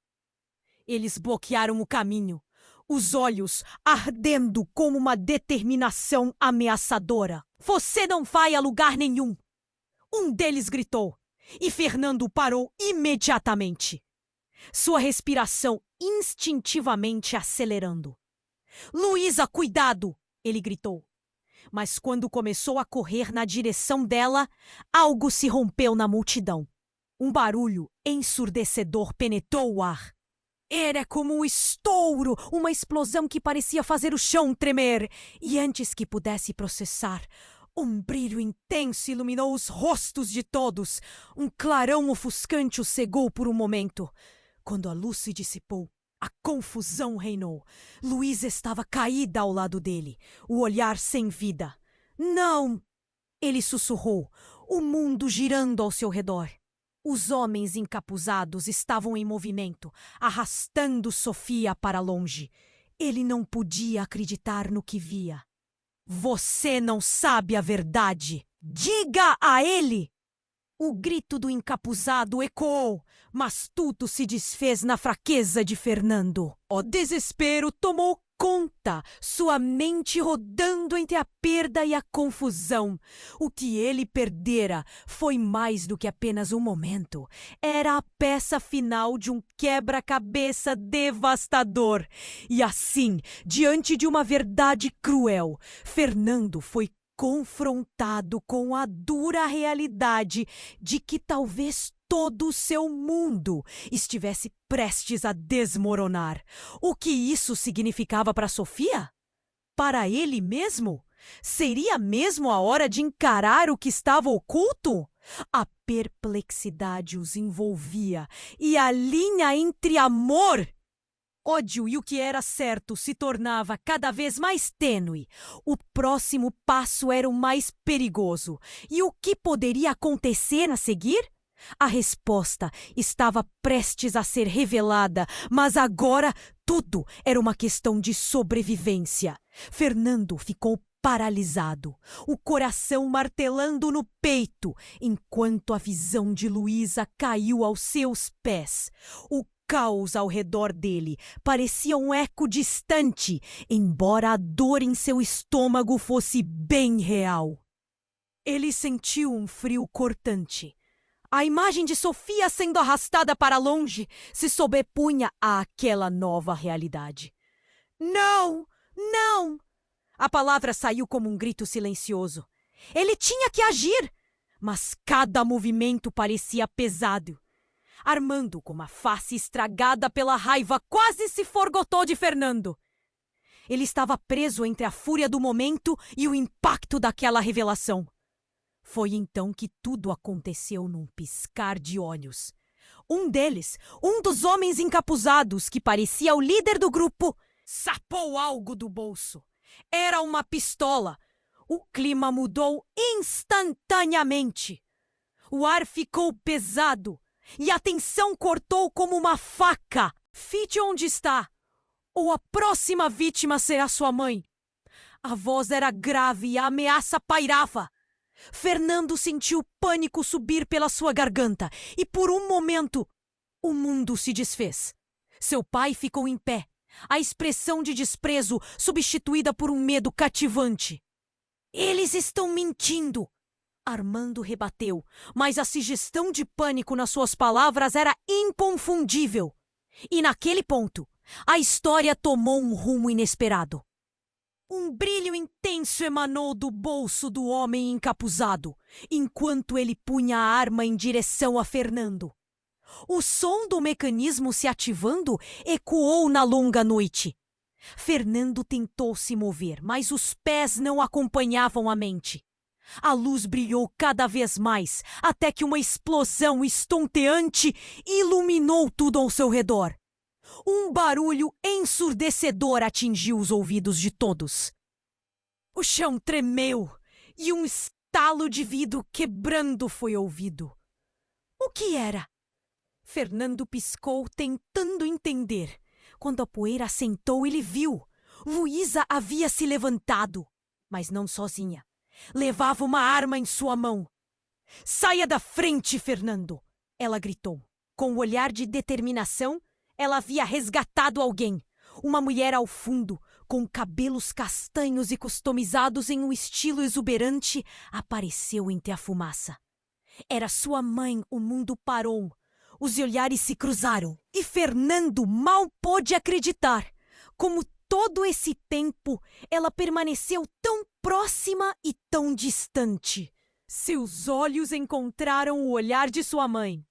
Eles bloquearam o caminho, os olhos ardendo como uma determinação ameaçadora. Você não vai a lugar nenhum! Um deles gritou, e Fernando parou imediatamente. Sua respiração instintivamente acelerando. Luísa, cuidado! Ele gritou. Mas quando começou a correr na direção dela, algo se rompeu na multidão. Um barulho ensurdecedor penetrou o ar. Era como um estouro, uma explosão que parecia fazer o chão tremer. E antes que pudesse processar, um brilho intenso iluminou os rostos de todos. Um clarão ofuscante o cegou por um momento. Quando a luz se dissipou, a confusão reinou. Luísa estava caída ao lado dele, o olhar sem vida. Não! Ele sussurrou, o mundo girando ao seu redor. Os homens encapuzados estavam em movimento, arrastando Sofia para longe. Ele não podia acreditar no que via. Você não sabe a verdade! Diga a ele! O grito do encapuzado ecoou, mas tudo se desfez na fraqueza de Fernando. O desespero tomou conta, sua mente rodando entre a perda e a confusão. O que ele perdera foi mais do que apenas um momento. Era a peça final de um quebra-cabeça devastador. E assim, diante de uma verdade cruel, Fernando foi confrontado com a dura realidade de que talvez todo o seu mundo estivesse prestes a desmoronar. O que isso significava para Sofia? Para ele mesmo? Seria mesmo a hora de encarar o que estava oculto? A perplexidade os envolvia e a linha entre amor, ódio e o que era certo se tornava cada vez mais tênue. O próximo passo era o mais perigoso. E o que poderia acontecer a seguir? A resposta estava prestes a ser revelada, mas agora tudo era uma questão de sobrevivência. Fernando ficou paralisado, o coração martelando no peito, enquanto a visão de Luísa caiu aos seus pés. O caos ao redor dele parecia um eco distante, embora a dor em seu estômago fosse bem real. Ele sentiu um frio cortante. A imagem de Sofia sendo arrastada para longe se sobrepunha àquela nova realidade. Não! Não! A palavra saiu como um grito silencioso. Ele tinha que agir, mas cada movimento parecia pesado. Armando, com uma face estragada pela raiva, quase se forgotou de Fernando. Ele estava preso entre a fúria do momento e o impacto daquela revelação. Foi então que tudo aconteceu num piscar de olhos. Um deles, um dos homens encapuzados que parecia o líder do grupo, sapou algo do bolso. Era uma pistola. O clima mudou instantaneamente. O ar ficou pesado e a tensão cortou como uma faca. Fique onde está, ou a próxima vítima será sua mãe. A voz era grave e a ameaça pairava. Fernando sentiu pânico subir pela sua garganta e, por um momento, o mundo se desfez. Seu pai ficou em pé, a expressão de desprezo substituída por um medo cativante. Eles estão mentindo! Armando rebateu, mas a sugestão de pânico nas suas palavras era inconfundível. E naquele ponto, a história tomou um rumo inesperado. Um brilho intenso emanou do bolso do homem encapuzado, enquanto ele punha a arma em direção a Fernando. O som do mecanismo se ativando ecoou na longa noite. Fernando tentou se mover, mas os pés não acompanhavam a mente. A luz brilhou cada vez mais, até que uma explosão estonteante iluminou tudo ao seu redor. Um barulho ensurdecedor atingiu os ouvidos de todos. O chão tremeu e um estalo de vidro quebrando foi ouvido. O que era? Fernando piscou, tentando entender. Quando a poeira assentou, ele viu. Luísa havia se levantado, mas não sozinha. Levava uma arma em sua mão. Saia da frente, Fernando! Ela gritou. Com um olhar de determinação, ela havia resgatado alguém. Uma mulher ao fundo, com cabelos castanhos e customizados em um estilo exuberante, apareceu entre a fumaça. Era sua mãe. O mundo parou. Os olhares se cruzaram. E Fernando mal pôde acreditar. Como todo esse tempo, ela permaneceu tão próxima e tão distante. Seus olhos encontraram o olhar de sua mãe.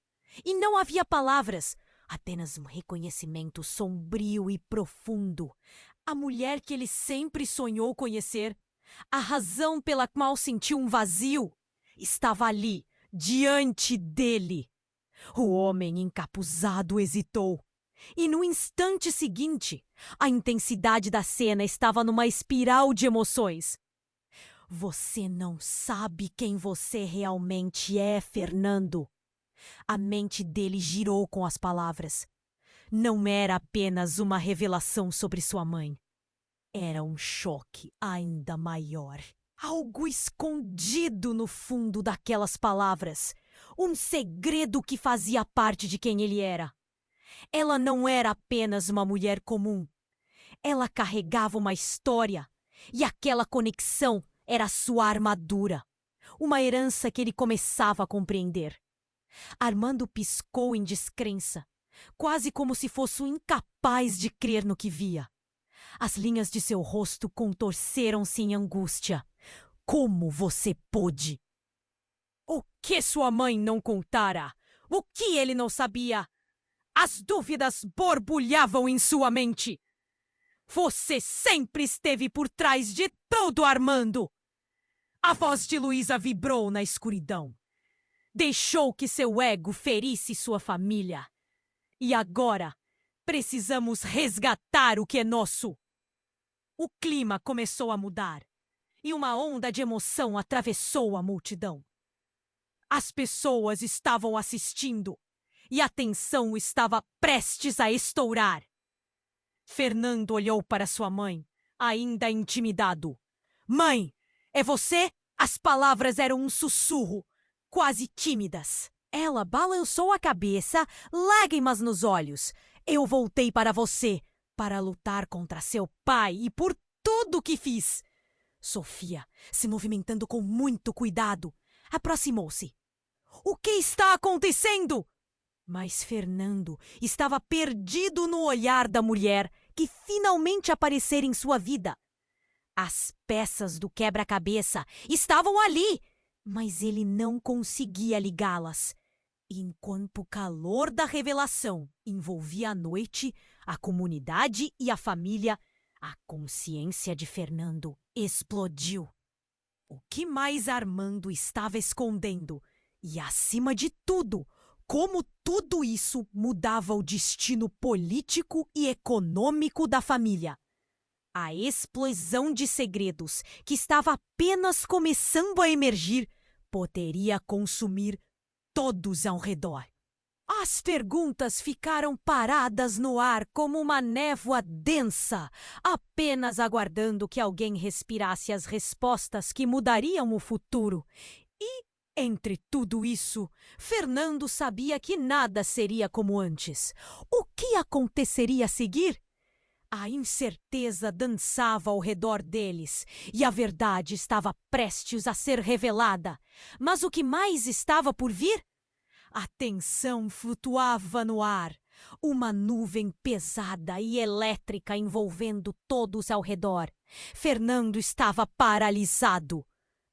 E não havia palavras. Apenas um reconhecimento sombrio e profundo. A mulher que ele sempre sonhou conhecer, a razão pela qual sentiu um vazio, estava ali, diante dele. O homem encapuzado hesitou. E no instante seguinte, a intensidade da cena estava numa espiral de emoções. Você não sabe quem você realmente é, Fernando. A mente dele girou com as palavras. Não era apenas uma revelação sobre sua mãe. Era um choque ainda maior. Algo escondido no fundo daquelas palavras. Um segredo que fazia parte de quem ele era. Ela não era apenas uma mulher comum. Ela carregava uma história. E aquela conexão era sua armadura. Uma herança que ele começava a compreender. Armando piscou em descrença, quase como se fosse incapaz de crer no que via. As linhas de seu rosto contorceram-se em angústia. Como você pôde? O que sua mãe não contara? O que ele não sabia? As dúvidas borbulhavam em sua mente. Você sempre esteve por trás de tudo, Armando! A voz de Luísa vibrou na escuridão. Deixou que seu ego ferisse sua família. E agora, precisamos resgatar o que é nosso. O clima começou a mudar, e uma onda de emoção atravessou a multidão. As pessoas estavam assistindo, e a tensão estava prestes a estourar. Fernando olhou para sua mãe, ainda intimidado. Mãe, é você? As palavras eram um sussurro, quase tímidas. Ela balançou a cabeça, lágrimas nos olhos. Eu voltei para você, para lutar contra seu pai e por tudo que fiz. Sofia, se movimentando com muito cuidado, aproximou-se. O que está acontecendo? Mas Fernando estava perdido no olhar da mulher que finalmente aparecera em sua vida. As peças do quebra-cabeça estavam ali, mas ele não conseguia ligá-las. Enquanto o calor da revelação envolvia a noite, a comunidade e a família, A consciência de Fernando explodiu. O que mais Armando estava escondendo? E, acima de tudo, como tudo isso mudava o destino político e econômico da família. A explosão de segredos, que estava apenas começando a emergir, poderia consumir todos ao redor. As perguntas ficaram paradas no ar como uma névoa densa, apenas aguardando que alguém respirasse as respostas que mudariam o futuro. E, entre tudo isso, Fernando sabia que nada seria como antes. O que aconteceria a seguir? A incerteza dançava ao redor deles e a verdade estava prestes a ser revelada. Mas o que mais estava por vir? A tensão flutuava no ar, uma nuvem pesada e elétrica envolvendo todos ao redor. Fernando estava paralisado.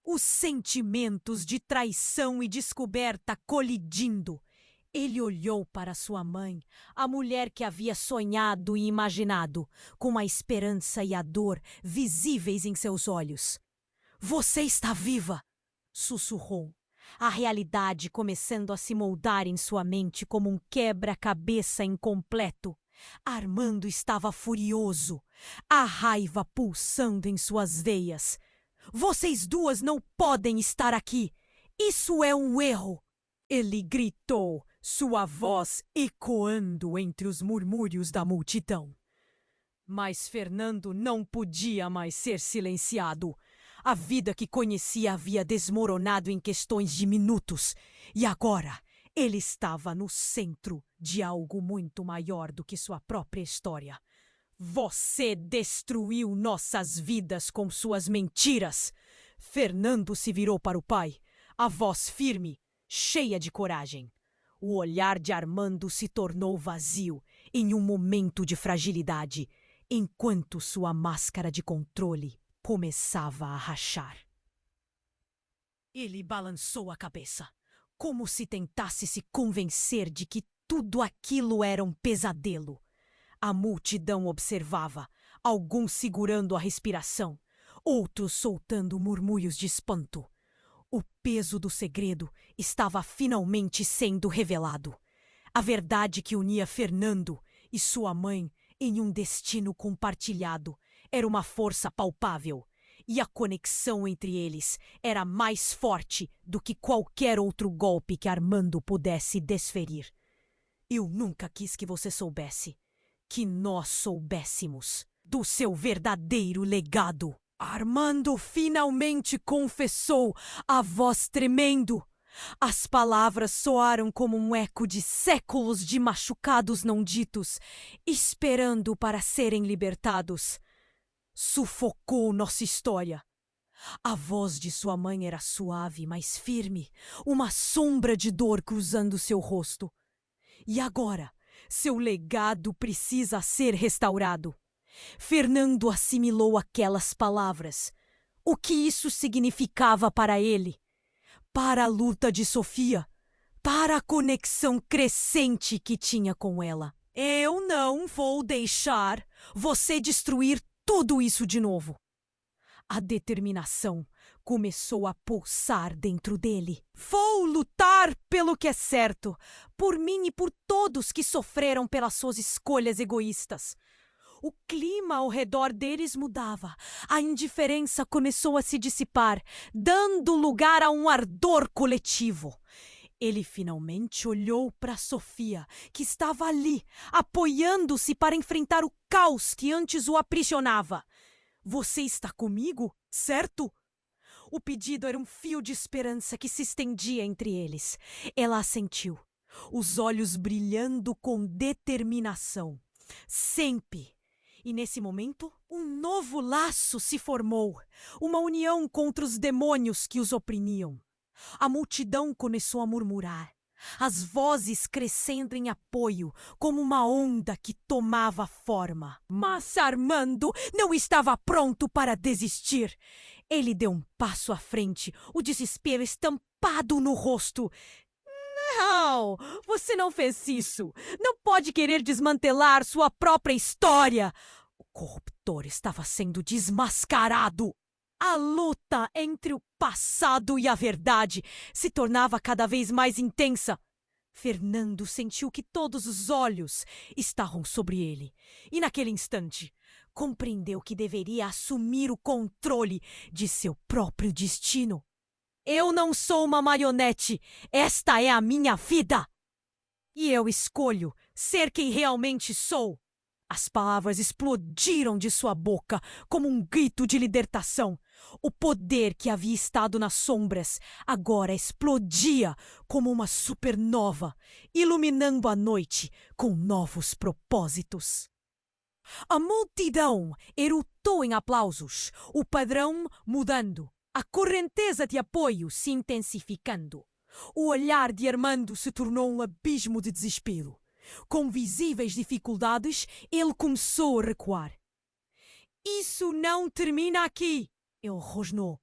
Os sentimentos de traição e descoberta colidindo. Ele olhou para sua mãe, a mulher que havia sonhado e imaginado, com a esperança e a dor visíveis em seus olhos. "Você está viva!" sussurrou, a realidade começando a se moldar em sua mente como um quebra-cabeça incompleto. Armando estava furioso, a raiva pulsando em suas veias. "Vocês duas não podem estar aqui! Isso é um erro!" Ele gritou, sua voz ecoando entre os murmúrios da multidão. Mas Fernando não podia mais ser silenciado. A vida que conhecia havia desmoronado em questões de minutos. E agora ele estava no centro de algo muito maior do que sua própria história. "Você destruiu nossas vidas com suas mentiras!" Fernando se virou para o pai, a voz firme, cheia de coragem. O olhar de Armando se tornou vazio em um momento de fragilidade, enquanto sua máscara de controle começava a rachar. Ele balançou a cabeça, como se tentasse se convencer de que tudo aquilo era um pesadelo. A multidão observava, alguns segurando a respiração, outros soltando murmúrios de espanto. O peso do segredo estava finalmente sendo revelado. A verdade que unia Fernando e sua mãe em um destino compartilhado era uma força palpável, e a conexão entre eles era mais forte do que qualquer outro golpe que Armando pudesse desferir. "Eu nunca quis que você soubesse, que nós soubéssemos, do seu verdadeiro legado." Armando finalmente confessou, a voz tremendo. As palavras soaram como um eco de séculos de machucados não ditos, esperando para serem libertados. "Sufocou nossa história." A voz de sua mãe era suave, mas firme, uma sombra de dor cruzando seu rosto. "E agora, seu legado precisa ser restaurado." Fernando assimilou aquelas palavras. O que isso significava para ele? Para a luta de Sofia? Para a conexão crescente que tinha com ela? "Eu não vou deixar você destruir tudo isso de novo." A determinação começou a pulsar dentro dele. "Vou lutar pelo que é certo, por mim e por todos que sofreram pelas suas escolhas egoístas." O clima ao redor deles mudava. A indiferença começou a se dissipar, dando lugar a um ardor coletivo. Ele finalmente olhou para Sofia, que estava ali, apoiando-se para enfrentar o caos que antes o aprisionava. "Você está comigo, certo?" O pedido era um fio de esperança que se estendia entre eles. Ela assentiu, os olhos brilhando com determinação. "Sempre." E nesse momento, um novo laço se formou, uma união contra os demônios que os oprimiam. A multidão começou a murmurar, as vozes crescendo em apoio, como uma onda que tomava forma. Mas Armando não estava pronto para desistir. Ele deu um passo à frente, o desespero estampado no rosto. "Não, você não fez isso. Não pode querer desmantelar sua própria história." O corruptor estava sendo desmascarado. A luta entre o passado e a verdade se tornava cada vez mais intensa. Fernando sentiu que todos os olhos estavam sobre ele. E naquele instante, compreendeu que deveria assumir o controle de seu próprio destino. Eu não sou uma marionete. Esta é a minha vida. E eu escolho ser quem realmente sou. As palavras explodiram de sua boca como um grito de libertação. O poder que havia estado nas sombras agora explodia como uma supernova, iluminando a noite com novos propósitos. A multidão erutou em aplausos, o padrão mudando, a correnteza de apoio se intensificando. O olhar de Armando se tornou um abismo de desespero. Com visíveis dificuldades, ele começou a recuar. Isso não termina aqui, ele rosnou,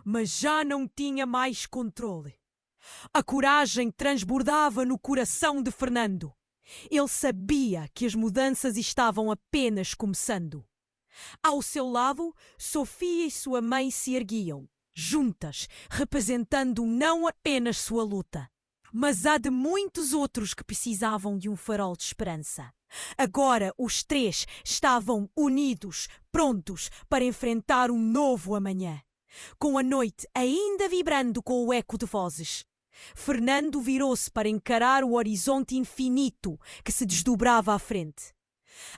mas já não tinha mais controle. A coragem transbordava no coração de Fernando. Ele sabia que as mudanças estavam apenas começando. Ao seu lado, Sofia e sua mãe se erguiam, juntas, representando não apenas sua luta, mas a de muitos outros que precisavam de um farol de esperança. Agora os três estavam unidos, prontos para enfrentar um novo amanhã. Com a noite ainda vibrando com o eco de vozes, Fernando virou-se para encarar o horizonte infinito que se desdobrava à frente.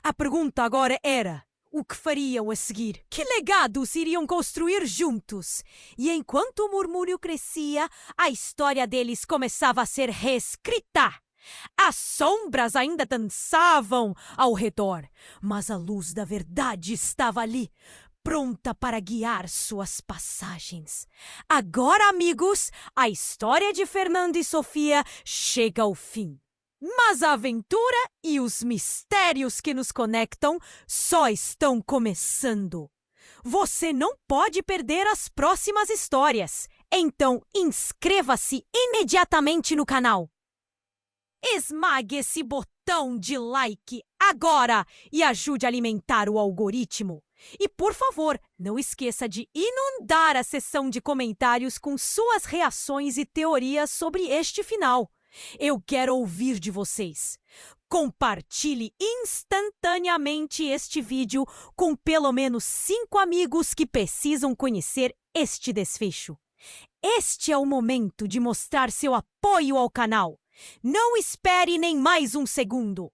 A pergunta agora era: o que fariam a seguir? Que legados iriam construir juntos? E enquanto o murmúrio crescia, a história deles começava a ser reescrita. As sombras ainda dançavam ao redor, mas a luz da verdade estava ali, pronta para guiar suas passagens. Agora, amigos, a história de Fernando e Sofia chega ao fim. Mas a aventura e os mistérios que nos conectam só estão começando. Você não pode perder as próximas histórias. Então, inscreva-se imediatamente no canal. Esmague esse botão de like agora e ajude a alimentar o algoritmo. E, por favor, não esqueça de inundar a seção de comentários com suas reações e teorias sobre este final. Eu quero ouvir de vocês. Compartilhe instantaneamente este vídeo com pelo menos 5 amigos que precisam conhecer este desfecho. Este é o momento de mostrar seu apoio ao canal. Não espere nem mais um segundo.